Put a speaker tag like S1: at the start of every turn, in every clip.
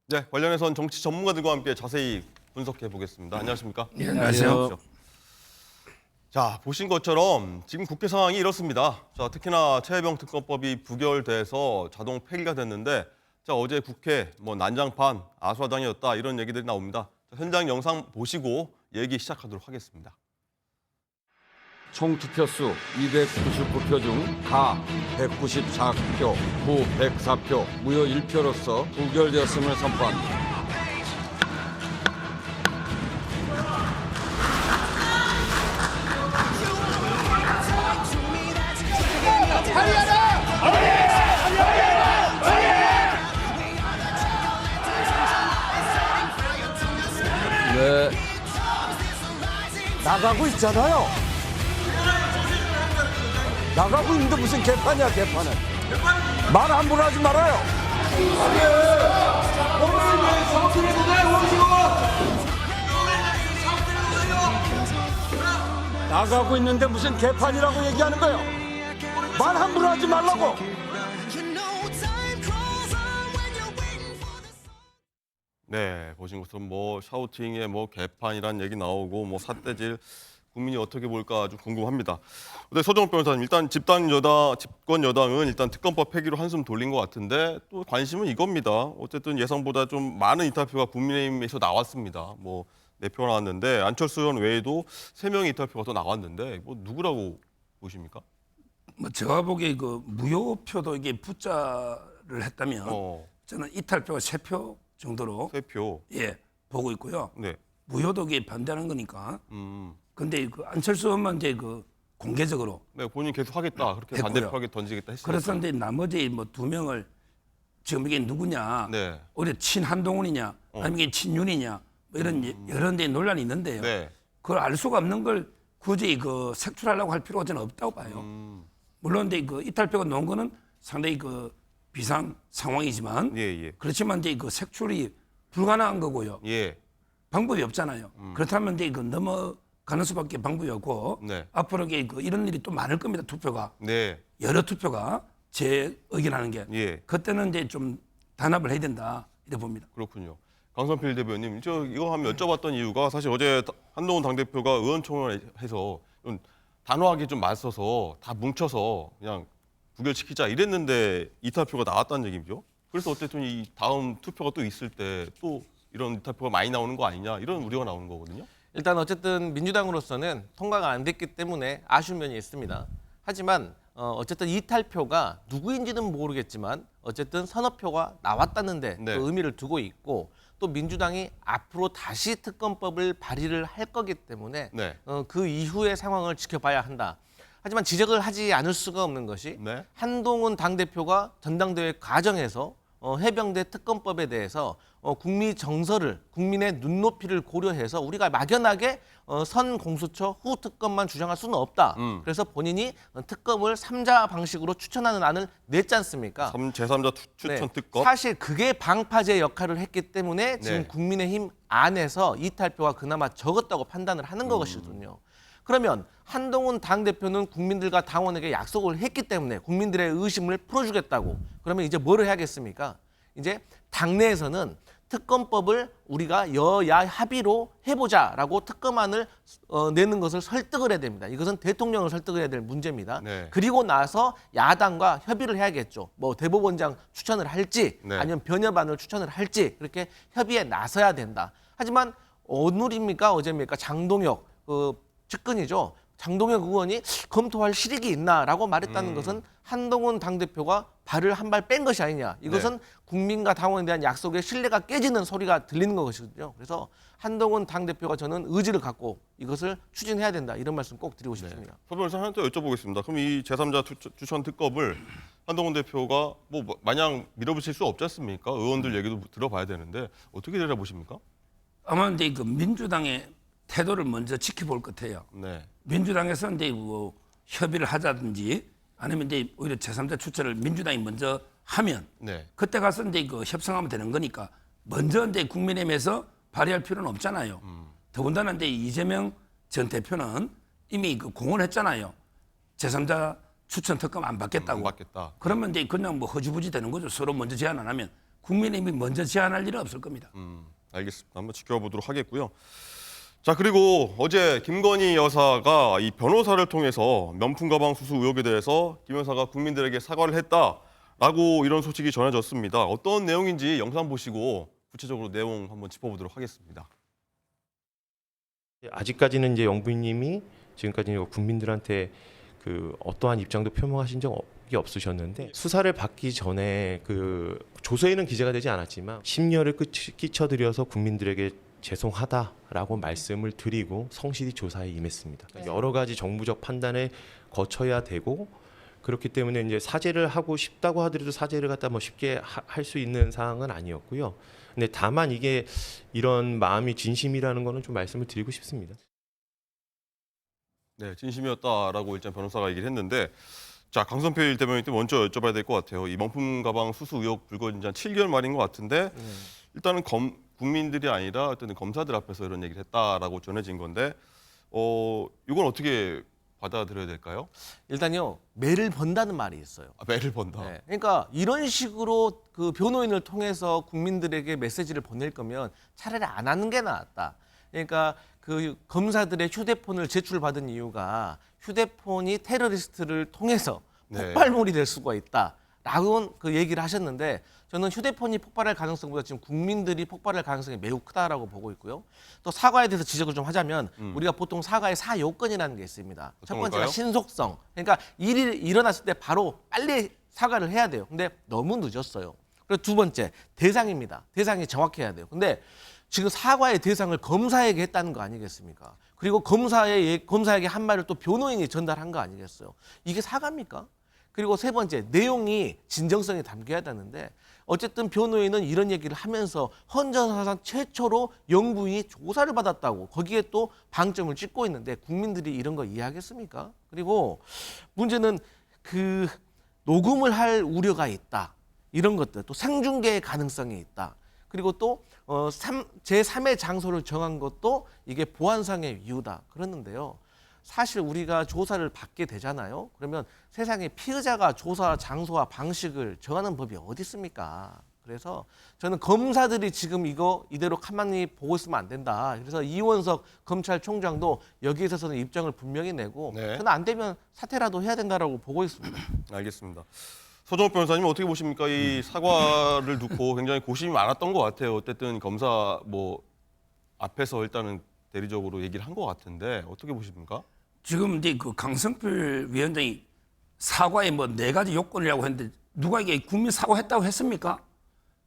S1: 네, 관련해서는 정치 전문가들과 함께 자세히 분석해 보겠습니다. 안녕하십니까?
S2: 네, 안녕하세요.
S1: 자, 보신 것처럼 지금 국회 상황이 이렇습니다. 자, 특히나 최혜병 특검법이 부결돼서 자동 폐기가 됐는데, 자, 어제 국회 난장판, 아수라장이었다 이런 얘기들이 나옵니다. 자, 현장 영상 보시고 얘기 시작하도록 하겠습니다.
S3: 총 투표수 299표 중 가 194표, 부 104표, 무효 1표로서 부결되었음을 선포합니다. 네.
S2: 나가고 있잖아요. 나가고 있는데 무슨 개판이야, 개판은. 말 함부로 하지 말아요. 나가고 있는데 무슨 개판이라고 얘기하는 거예요. 말 함부로 하지 말라고.
S1: 네, 보신 것처럼 샤우팅에 개판이란 얘기 나오고 삿대질 국민이 어떻게 볼까 아주 궁금합니다. 근데 서정욱 변호사님, 일단 집권 여당은 일단 특검법 폐기로 한숨 돌린 것 같은데 또 관심은 이겁니다. 어쨌든 예상보다 좀 많은 이탈표가 국민의힘에서 나왔습니다. 4표 나왔는데 안철수 의원 외에도 3명의 이탈표가 더 나왔는데 누구라고 보십니까?
S4: 제가 보기에 그 무효표도 이게 붙자를 했다면 저는 이탈표가 3표 정도로
S1: 3표.
S4: 예 보고 있고요.
S1: 네.
S4: 무효도 이게 반대하는 거니까. 근데 그 안철수 의원만 이제 그 공개적으로
S1: 네, 본인 계속 하겠다 그렇게
S4: 했고요.
S1: 반대표하게 던지겠다 했어요.
S4: 그랬었는데 나머지 2명을 지금 이게 누구냐,
S1: 네.
S4: 오히려 친한동훈이냐, 아니면 이게 친윤이냐 이런 여러 데 논란이 있는데요.
S1: 네.
S4: 그걸 알 수가 없는 걸 굳이 그 색출하려고 할 필요가 저는 없다고 봐요. 물론 근데 그 이탈표가 나온 거는 상당히 그 비상 상황이지만
S1: 예.
S4: 그렇지만 이제 그 색출이 불가능한 거고요.
S1: 예.
S4: 방법이 없잖아요. 그렇다면 이제 그 넘어가는 수밖에 방법이 없고
S1: 네.
S4: 앞으로 이런 일이 또 많을 겁니다. 투표가
S1: 네.
S4: 여러 투표가 제 의견하는 게
S1: 예.
S4: 그때는 이제 좀 단합을 해야 된다 이렇게 봅니다.
S1: 그렇군요. 강선필 대변인, 이거 한번 여쭤봤던 이유가 사실 어제 한동훈 당대표가 의원총회를 해서 좀 단호하게 좀 맞서서 다 뭉쳐서 그냥 부결시키자 이랬는데 이탈표가 나왔다는 얘기죠. 그래서 어쨌든 이 다음 투표가 또 있을 때 또 이런 이탈표가 많이 나오는 거 아니냐 이런 우려가 나오는 거거든요.
S5: 일단 어쨌든 민주당으로서는 통과가 안 됐기 때문에 아쉬운 면이 있습니다. 하지만 어쨌든 이탈표가 누구인지는 모르겠지만 어쨌든 선호표가 나왔다는 데
S1: 네.
S5: 그 의미를 두고 있고 또 민주당이 앞으로 다시 특검법을 발의를 할 거기 때문에
S1: 네.
S5: 그 이후의 상황을 지켜봐야 한다. 하지만 지적을 하지 않을 수가 없는 것이
S1: 네.
S5: 한동훈 당대표가 전당대회 과정에서 해병대 특검법에 대해서 국민 정서를 국민의 눈높이를 고려해서 우리가 막연하게 선 공수처 후 특검만 주장할 수는 없다. 그래서 본인이 특검을 3자 방식으로 추천하는 안을 냈지 않습니까?
S1: 제3자 추천
S5: 네.
S1: 특검.
S5: 사실 그게 방파제 역할을 했기 때문에 지금
S1: 네.
S5: 국민의힘 안에서 이탈표가 그나마 적었다고 판단을 하는 것이거든요. 그러면 한동훈 당대표는 국민들과 당원에게 약속을 했기 때문에 국민들의 의심을 풀어주겠다고. 그러면 이제 뭐를 해야겠습니까? 이제 당내에서는 특검법을 우리가 여야 합의로 해보자라고 특검안을 내는 것을 설득을 해야 됩니다. 이것은 대통령을 설득을 해야 될 문제입니다.
S1: 네.
S5: 그리고 나서 야당과 협의를 해야겠죠. 대법원장 추천을 할지
S1: 네.
S5: 아니면 변협안을 추천을 할지 그렇게 협의에 나서야 된다. 하지만 오늘입니까 어제입니까 장동혁 측근이죠. 장동혁 의원이 검토할 실익이 있나라고 말했다는 것은 한동훈 당대표가 발을 한 발 뺀 것이 아니냐. 이것은 국민과 당원에 대한 약속의 신뢰가 깨지는 소리가 들리는 것이거든요. 그래서 한동훈 당대표가 저는 의지를 갖고 이것을 추진해야 된다. 이런 말씀 꼭 드리고 싶습니다.
S1: 서 변호사 하나 더 여쭤보겠습니다. 그럼 이 제3자 추천 특검을 한동훈 대표가 마냥 밀어붙일 수 없지 않습니까? 의원들 얘기도 들어봐야 되는데 어떻게 내려보십니까?
S4: 아마 이제 그 민주당의 태도를 먼저 지켜볼 것 같아요.
S1: 네.
S4: 민주당에서 이제 협의를 하자든지 아니면 이제 오히려 제3자 추천을 민주당이 먼저 하면
S1: 네.
S4: 그때 가서 이제 협상하면 되는 거니까 먼저 이제 국민의힘에서 발의할 필요는 없잖아요. 더군다나 이제 이재명 전 대표는 이미 공언했잖아요. 제3자 추천 특검 안 받겠다고.
S1: 안 받겠다.
S4: 그러면 이제 그냥 허지부지 되는 거죠. 서로 먼저 제안 안 하면 국민의힘이 먼저 제안할 일은 없을 겁니다.
S1: 알겠습니다. 한번 지켜보도록 하겠고요. 자, 그리고 어제 김건희 여사가 이 변호사를 통해서 명품 가방 수수 의혹에 대해서 김 여사가 국민들에게 사과를 했다라고 이런 소식이 전해졌습니다. 어떤 내용인지 영상 보시고 구체적으로 내용 한번 짚어보도록 하겠습니다.
S6: 아직까지는 이제 영부인님이 지금까지 국민들한테 그 어떠한 입장도 표명하신 적이 없으셨는데 수사를 받기 전에 그 조서에는 기재가 되지 않았지만 심려를 끼쳐드려서 국민들에게 죄송하다라고 말씀을 드리고 성실히 조사에 임했습니다. 여러 가지 정부적 판단을 거쳐야 되고 그렇기 때문에 이제 사죄를 하고 싶다고 하더라도 사죄를 갖다 뭐 쉽게 할 수 있는 사항은 아니었고요. 근데 다만 이게 이런 마음이 진심이라는 거는 좀 말씀을 드리고 싶습니다.
S1: 네, 진심이었다라고 일단 변호사가 얘기를 했는데, 자, 강성필 대변인한테 먼저 여쭤봐야 될 것 같아요. 이 명품 가방 수수 의혹 불거진 지 한 7개월 만인 것 같은데 일단은 국민들이 아니라 어떤 검사들 앞에서 이런 얘기를 했다라고 전해진 건데, 이건 어떻게 받아들여야 될까요?
S5: 일단요, 매를 번다는 말이 있어요.
S1: 아, 매를 번다.
S5: 네, 그러니까 이런 식으로 그 변호인을 통해서 국민들에게 메시지를 보낼 거면 차라리 안 하는 게 낫다. 그러니까 그 검사들의 휴대폰을 제출받은 이유가 휴대폰이 테러리스트를 통해서
S1: 네.
S5: 폭발물이 될 수가 있다라고 그 얘기를 하셨는데 저는 휴대폰이 폭발할 가능성보다 지금 국민들이 폭발할 가능성이 매우 크다라고 보고 있고요. 또 사과에 대해서 지적을 좀 하자면 우리가 보통 사과의 사요건이라는 게 있습니다. 첫 번째가
S1: 걸까요?
S5: 신속성. 그러니까 일이 일어났을 때 바로 빨리 사과를 해야 돼요. 근데 너무 늦었어요. 그리고 두 번째, 대상입니다. 대상이 정확해야 돼요. 근데 지금 사과의 대상을 검사에게 했다는 거 아니겠습니까? 그리고 검사에게 한 말을 또 변호인이 전달한 거 아니겠어요? 이게 사과입니까? 그리고 세 번째, 내용이 진정성이 담겨야 되는데 어쨌든 변호인은 이런 얘기를 하면서 헌정사상 최초로 영부인이 조사를 받았다고 거기에 또 방점을 찍고 있는데 국민들이 이런 거 이해하겠습니까? 그리고 문제는 그 녹음을 할 우려가 있다. 이런 것들, 또 생중계의 가능성이 있다. 그리고 또 제3의 장소를 정한 것도 이게 보안상의 이유다. 그러는데요. 사실 우리가 조사를 받게 되잖아요. 그러면 세상에 피의자가 조사 장소와 방식을 정하는 법이 어디 있습니까? 그래서 저는 검사들이 지금 이거 이대로 가만히 보고 있으면 안 된다. 그래서 이원석 검찰총장도 여기에 있어서는 입장을 분명히 내고
S1: 네.
S5: 저는 안 되면 사퇴라도 해야 된다라고 보고 있습니다.
S1: 알겠습니다. 서정욱 변호사님 어떻게 보십니까? 이 사과를 두고 굉장히 고심이 많았던 것 같아요. 어쨌든 검사 뭐 앞에서 일단은 대리적으로 얘기를 한 것 같은데 어떻게 보십니까?
S4: 지금 이제 그 강성필 위원장이 사과에 뭐 4가지 요건이라고 했는데 누가 이게 국민 사과했다고 했습니까?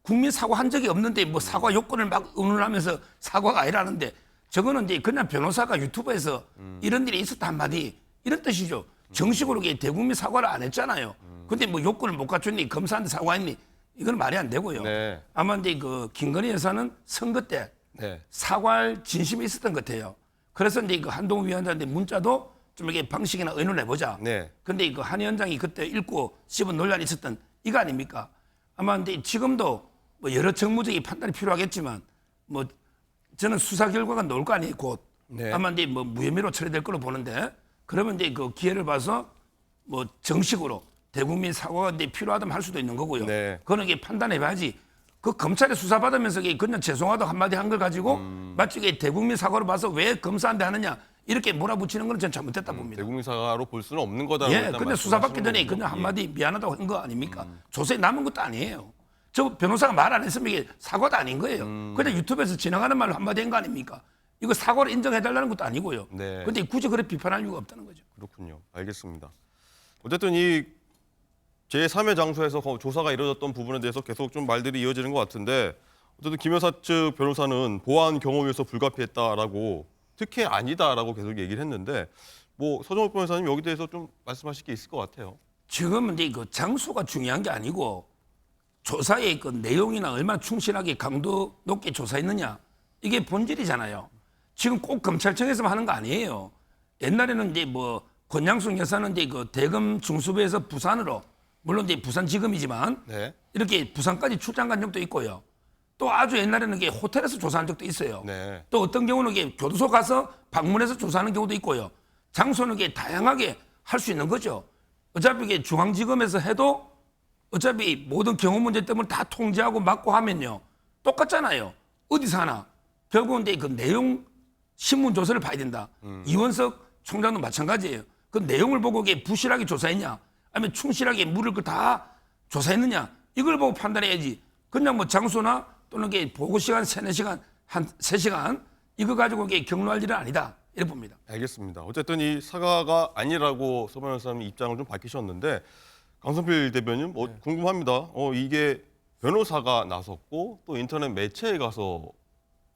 S4: 국민 사과한 적이 없는데 뭐 사과 요건을 막 의논하면서 사과가 아니라는데 저거는 이제 그냥 변호사가 유튜브에서 이런 일이 있었다 한마디 이런 뜻이죠. 정식으로 대국민 사과를 안 했잖아요. 근데 뭐 요건을 못 갖췄니 검사한테 사과했니 이건 말이 안 되고요.
S1: 네.
S4: 아마 이제 그 김건희 여사는 선거 때
S1: 네.
S4: 사과할 진심이 있었던 것 같아요. 그래서 이제 그 한동훈 위원장한테 문자도 좀 이렇게 방식이나 의논해보자.
S1: 네.
S4: 근데 그 한 위원장이 그때 읽고 씹은 논란이 있었던 이거 아닙니까? 아마 근데 지금도 뭐 여러 정무적인 판단이 필요하겠지만 뭐 저는 수사 결과가 나올 거 아니에요, 곧.
S1: 네.
S4: 아마 이제 뭐 무혐의로 처리될 걸로 보는데 그러면 이제 그 기회를 봐서 뭐 정식으로 대국민 사과가 이제 필요하다면 할 수도 있는 거고요.
S1: 네.
S4: 그거는 이게 판단해봐야지. 그 검찰에 수사받으면서 그냥 죄송하다고 한마디 한 걸 가지고 마치 이게 대국민 사과로 봐서 왜 검사한테 하느냐 이렇게 몰아붙이는 건 전 잘못됐다 봅니다.
S1: 대국민 사과로 볼 수는 없는 거다.
S4: 예, 근데 수사받기 전에 그냥 한마디 미안하다고 한 거 아닙니까? 조서에 남은 것도 아니에요. 저 변호사가 말 안 했으면 이게 사과도 아닌 거예요. 그냥 유튜브에서 지나가는 말로 한마디 한 거 아닙니까? 이거 사과를 인정해달라는 것도 아니고요.
S1: 네.
S4: 근데 굳이 그렇게 비판할 이유가 없다는 거죠.
S1: 그렇군요. 알겠습니다. 어쨌든 이 제3의 장소에서 조사가 이루어졌던 부분에 대해서 계속 좀 말들이 이어지는 것 같은데 어쨌든 김 여사 측 변호사는 보안 경험에서 불가피했다라고 특혜 아니다라고 계속 얘기를 했는데 뭐 서정욱 변호사님 여기 대해서 좀 말씀하실 게 있을 것 같아요.
S4: 지금 이제 그 장소가 중요한 게 아니고 조사의 그 내용이나 얼마나 충실하게 강도 높게 조사했느냐 이게 본질이잖아요. 지금 꼭 검찰청에서만 하는 거 아니에요. 옛날에는 이제 뭐 권양숙 여사는 이제 그 대검 중수부에서 부산으로 물론 이제 부산지검이지만
S1: 네.
S4: 이렇게 부산까지 출장 간 적도 있고요. 또 아주 옛날에는 이게 호텔에서 조사한 적도 있어요.
S1: 네.
S4: 또 어떤 경우는 이게 교도소 가서 방문해서 조사하는 경우도 있고요. 장소는 이게 다양하게 할 수 있는 거죠. 어차피 이게 중앙지검에서 해도 어차피 모든 경호 문제 때문에 다 통제하고 막고 하면요. 똑같잖아요. 어디서 하나. 결국은 이제 그 내용 신문 조서를 봐야 된다. 이원석 총장도 마찬가지예요. 그 내용을 보고 이게 부실하게 조사했냐, 아니면 충실하게 물을 그 다 조사했느냐, 이걸 보고 판단해야지. 그냥 뭐 장소나 또는 게 보고 시간 3-4시간, 한 3시간 이거 가지고 이게 경로할 일은 아니다. 이렇게 봅니다.
S1: 알겠습니다. 어쨌든 이 사과가 아니라고 서 변호사님 입장을 좀 밝히셨는데 강성필 대변인 뭐 궁금합니다. 이게 변호사가 나섰고 또 인터넷 매체에 가서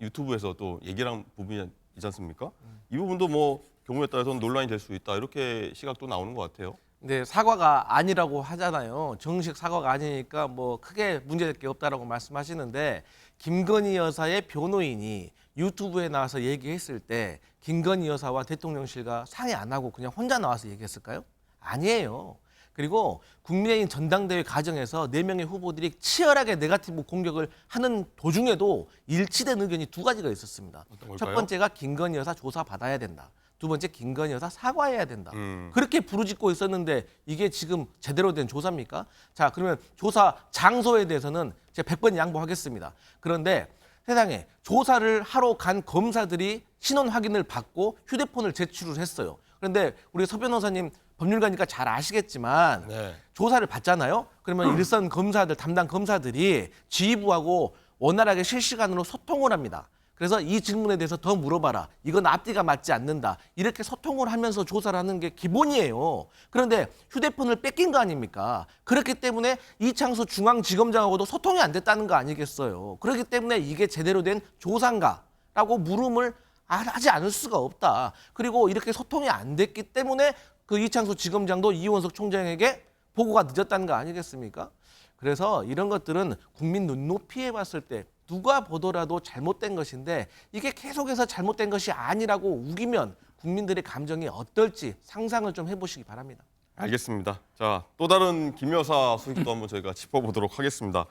S1: 유튜브에서 또 얘기를 한 부분이지 않습니까? 이 부분도 뭐 경우에 따라서는 논란이 될 수 있다 이렇게 시각도 나오는 것 같아요.
S5: 근데 사과가 아니라고 하잖아요. 정식 사과가 아니니까 뭐 크게 문제될 게 없다라고 말씀하시는데 김건희 여사의 변호인이 유튜브에 나와서 얘기했을 때 김건희 여사와 대통령실과 상의 안 하고 그냥 혼자 나와서 얘기했을까요? 아니에요. 그리고 국민의힘 전당대회 과정에서 4명의 후보들이 치열하게 네거티브 공격을 하는 도중에도 일치된 의견이 2가지가 있었습니다.
S1: 어떤 걸까요?
S5: 첫 번째가 김건희 여사 조사 받아야 된다. 두 번째 김건희 여사 사과해야 된다. 그렇게 부르짖고 있었는데 이게 지금 제대로 된 조사입니까? 자, 그러면 조사 장소에 대해서는 제가 100번 양보하겠습니다. 그런데 세상에 조사를 하러 간 검사들이 신원 확인을 받고 휴대폰을 제출을 했어요. 그런데 우리 서 변호사님 법률가니까 잘 아시겠지만
S1: 네.
S5: 조사를 받잖아요. 그러면 일선 검사들, 담당 검사들이 지휘부하고 원활하게 실시간으로 소통을 합니다. 그래서 이 질문에 대해서 더 물어봐라. 이건 앞뒤가 맞지 않는다. 이렇게 소통을 하면서 조사를 하는 게 기본이에요. 그런데 휴대폰을 뺏긴 거 아닙니까? 그렇기 때문에 이창수 중앙지검장하고도 소통이 안 됐다는 거 아니겠어요. 그렇기 때문에 이게 제대로 된 조사인가라고 물음을 하지 않을 수가 없다. 그리고 이렇게 소통이 안 됐기 때문에 그 이창수 지검장도 이원석 총장에게 보고가 늦었다는 거 아니겠습니까? 그래서 이런 것들은 국민 눈높이에 봤을 때 누가 보더라도 잘못된 것인데 이게 계속해서 잘못된 것이 아니라고 우기면 국민들의 감정이 어떨지 상상을 좀 해보시기 바랍니다.
S1: 알겠습니다. 자, 또 다른 김 여사 소식도 한번 저희가 짚어보도록 하겠습니다.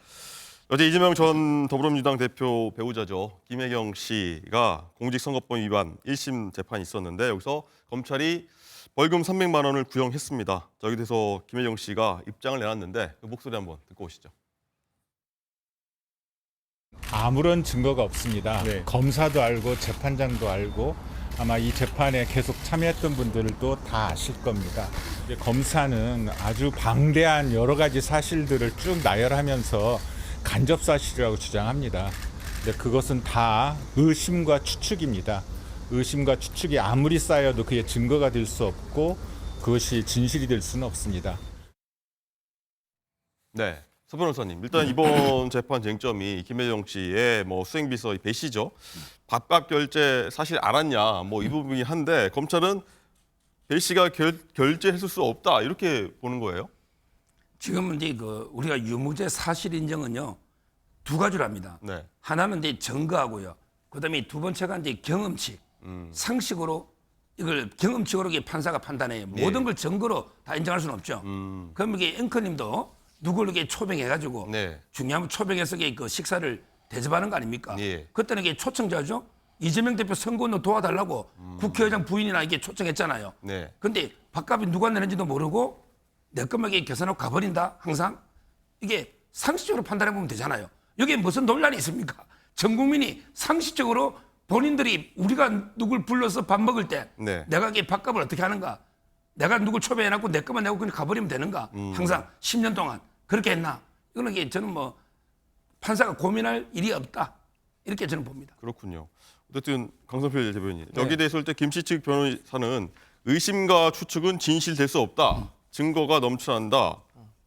S1: 어제 이재명 전 더불어민주당 대표 배우자죠. 김혜경 씨가 공직선거법 위반 1심 재판이 있었는데 여기서 검찰이 벌금 300만 원을 구형했습니다. 자, 여기 대해서 김혜경 씨가 입장을 내놨는데 그 목소리 한번 듣고 오시죠.
S7: 아무런 증거가 없습니다. 검사도 알고 재판장도 알고 아마 이 재판에 계속 참여했던 분들도 다 아실 겁니다. 이제 검사는 아주 방대한 여러 가지 사실들을 쭉 나열하면서 간접 사실이라고 주장합니다. 근데 그것은 다 의심과 추측입니다. 의심과 추측이 아무리 쌓여도 그게 증거가 될 수 없고 그것이 진실이 될 수는 없습니다.
S1: 네, 서 변호사님. 일단 이번 재판 쟁점이 김혜경 씨의 뭐 수행비서 배시죠. 밥값 결제 사실 알았냐 뭐 이 부분이 한데 검찰은 배 씨가 결제했을 수 없다 이렇게 보는 거예요.
S4: 지금 이제 그 우리가 유무죄 사실 인정은요 2가지로 합니다.
S1: 네.
S4: 하나는 이제 증거하고요. 그다음에 2번째가 이제 경험치, 상식으로 이걸 경험칙으로 이게 판사가 판단해요. 모든 걸 증거로 다 인정할 수는 없죠. 그럼 이게 앵커님도 누구를 이렇게 초빙해가지고
S1: 네.
S4: 중요하면 초빙해서 그 식사를 대접하는 거 아닙니까?
S1: 예.
S4: 그때는 이게 초청자죠. 이재명 대표 선거운동 도와달라고 국회의장 부인이나 이게 초청했잖아요.
S1: 네.
S4: 근데 밥값이 누가 내는지도 모르고 내 것만 계산하고 가버린다. 항상 이게 상식적으로 판단해 보면 되잖아요. 여기에 무슨 논란이 있습니까? 전 국민이 상식적으로 본인들이 우리가 누굴 불러서 밥 먹을 때
S1: 네.
S4: 내가 이게 밥값을 어떻게 하는가? 내가 누굴 초대해놨고 내 것만 내고 그냥 가버리면 되는가? 항상 10년 동안 그렇게 했나? 이거는 이게 저는 뭐 판사가 고민할 일이 없다. 이렇게 저는 봅니다.
S1: 그렇군요. 어쨌든 강성필 대변인 여기에 대해서 때 김씨 측 변호사는 의심과 추측은 진실될 수 없다. 증거가 넘쳐난다.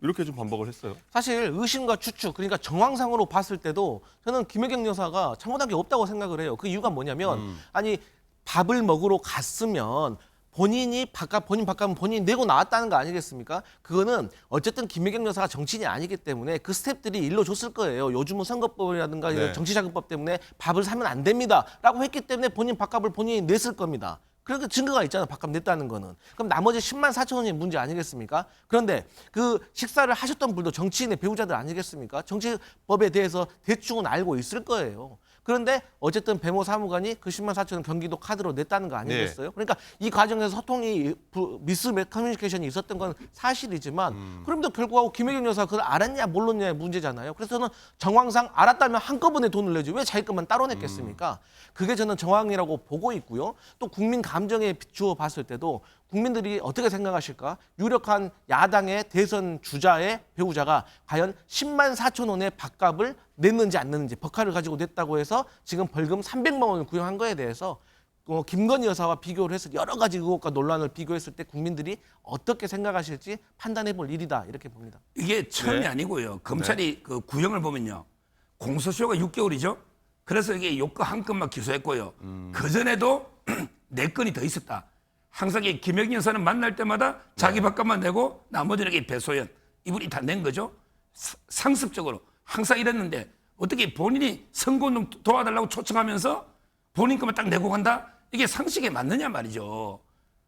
S1: 이렇게 좀 반박을 했어요.
S5: 사실 의심과 추측, 그러니까 정황상으로 봤을 때도 저는 김혜경 여사가 잘못한 게 없다고 생각을 해요. 그 이유가 뭐냐면 아니 밥을 먹으러 갔으면 본인 밥값은 본인이 내고 나왔다는 거 아니겠습니까? 그거는 어쨌든 김혜경 여사가 정치인이 아니기 때문에 그 스태프들이 일러줬을 거예요. 요즘은 선거법이라든가
S1: 네.
S5: 정치자금법 때문에 밥을 사면 안 됩니다라고 했기 때문에 본인 밥값을 본인이 냈을 겁니다. 그러니까 증거가 있잖아. 밥값 냈다는 거는. 그럼 나머지 10만 4천 원이 문제 아니겠습니까? 그런데 그 식사를 하셨던 분도 정치인의 배우자들 아니겠습니까? 정치법에 대해서 대충은 알고 있을 거예요. 그런데 어쨌든 배모 사무관이 그 10만 4천 원 경기도 카드로 냈다는 거 아니겠어요? 그러니까 이 과정에서 소통이 미스 커뮤니케이션이 있었던 건 사실이지만 그럼에도 불구하고 김혜경 여사가 그걸 알았냐 몰랐냐의 문제잖아요. 그래서 저는 정황상 알았다면 한꺼번에 돈을 내지 왜 자기 것만 따로 냈겠습니까? 그게 저는 정황이라고 보고 있고요. 또 국민 감정에 비추어 봤을 때도 국민들이 어떻게 생각하실까? 유력한 야당의 대선 주자의 배우자가 과연 10만 4천 원의 밥값을 냈는지 안 냈는지 법카를 가지고 냈다고 해서 지금 벌금 300만 원을 구형한 거에 대해서 김건희 여사와 비교를 해서 여러 가지 의혹과 논란을 비교했을 때 국민들이 어떻게 생각하실지 판단해 볼 일이다 이렇게 봅니다.
S4: 이게 처음이
S1: 네.
S4: 아니고요. 검찰이 그 구형을 보면요. 공소시효가 6개월이죠. 그래서 이게 요건 한 건만 기소했고요. 그전에도 4건이 더 있었다. 항상 이 김혜경 여사는 만날 때마다 자기 밥값만 내고 나머지는 이게 배소연 이분이 다 낸 거죠. 상습적으로 항상 이랬는데 어떻게 본인이 선거운동 도와달라고 초청하면서 본인 것만 딱 내고 간다? 이게 상식에 맞느냐 말이죠.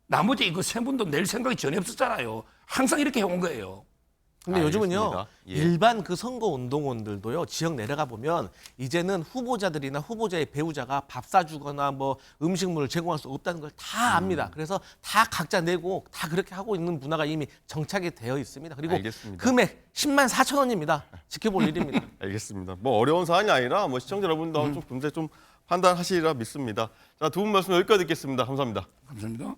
S4: 나머지 이거 세 분도 낼 생각이 전혀 없었잖아요. 항상 이렇게 해온 거예요.
S5: 근데 요즘은요
S1: 알겠습니다. 예.
S5: 일반 그 선거 운동원들도요 지역 내려가 보면 이제는 후보자들이나 후보자의 배우자가 밥 사주거나 뭐 음식물을 제공할 수 없다는 걸 다 압니다. 그래서 다 각자 내고 다 그렇게 하고 있는 문화가 이미 정착이 되어 있습니다. 그리고
S1: 알겠습니다.
S5: 금액 10만 4천 원입니다. 지켜볼 일입니다.
S1: 알겠습니다. 뭐 어려운 사안이 아니라 뭐 시청자 여러분도 좀 문제 좀 판단하시리라 믿습니다. 자, 두 분 말씀 여기까지 듣겠습니다. 감사합니다.
S4: 감사합니다.